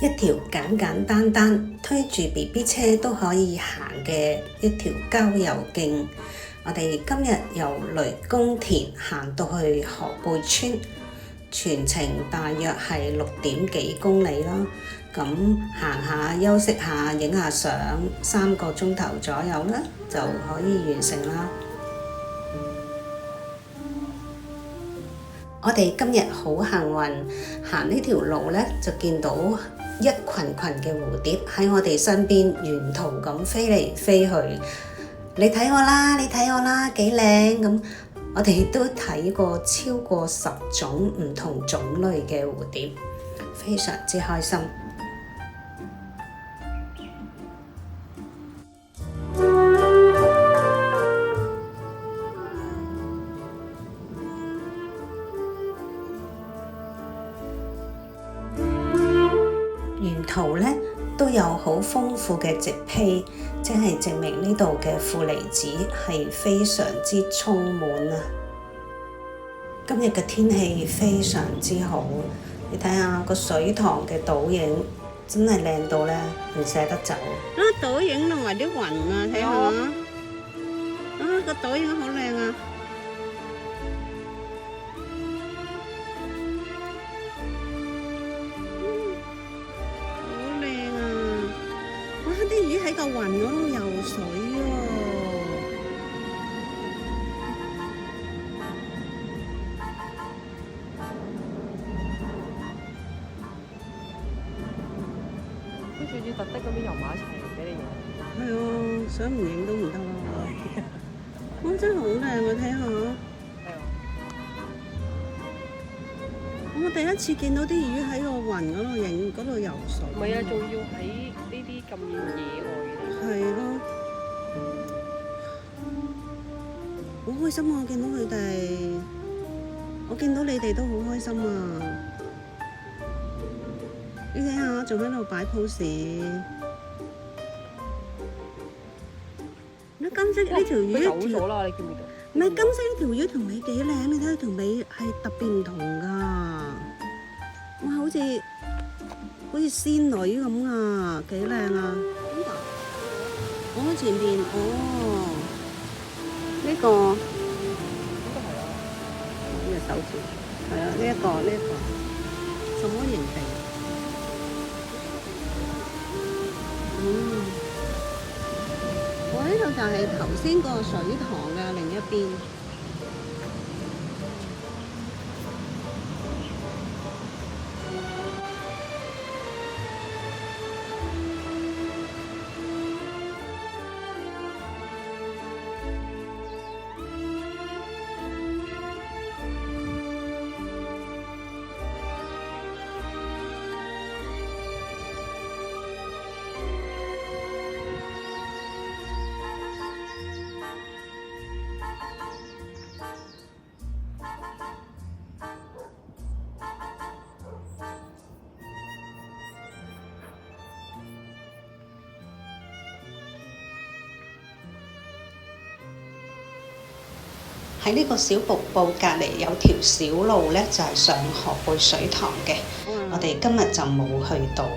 一條簡簡單單推住 BB 車都可以行嘅一條郊遊徑。我哋今日由雷公田行到去河背村，全程大約係6點幾公里啦。咁行下休息下影下相，3個鐘頭左右啦，就可以完成啦。我哋今日好幸運，行呢條路呢，就見到一群嘅蝴蝶喺我哋身邊沿途咁飛嚟飛去。你睇我啦，你睇我啦，幾靚咁！我哋都睇過超過10種唔同種類嘅蝴蝶，非常之開心。沿途呢都有好豐富嘅植被，即係證明呢度嘅負離子係非常之充滿啊！今日嘅天氣非常之好，你睇下個水塘嘅倒影真係靚到咧，唔捨得走。倒影同埋啲雲啊，睇下個倒影好靚啊！啲魚喺個雲嗰度游水喎，好似要特登咁樣游埋一齊俾你影。係啊，想唔影都唔得啦。哇，真係好靚啊！睇下。係啊。我第一次見到啲魚喺個雲嗰度游水。唔係啊，仲要喺呢啲咁野外嘅。係咯，好開心啊！見到佢哋，我見到你哋都好開心啊！你睇下，仲喺度擺 pose。你金色呢條魚走咗啦，你見唔見到？唔係金色呢條魚同尾幾靚，你睇條尾係特別唔同㗎。哇，好似仙女咁啊，幾靚啊！前邊呢個應該係啊，呢個手指係啊，呢一個什麼形地？我呢度就係頭先個水塘嘅另一邊。喺呢個小瀑布隔離有條小路呢，就係上河背水塘嘅。我哋今日就冇去到。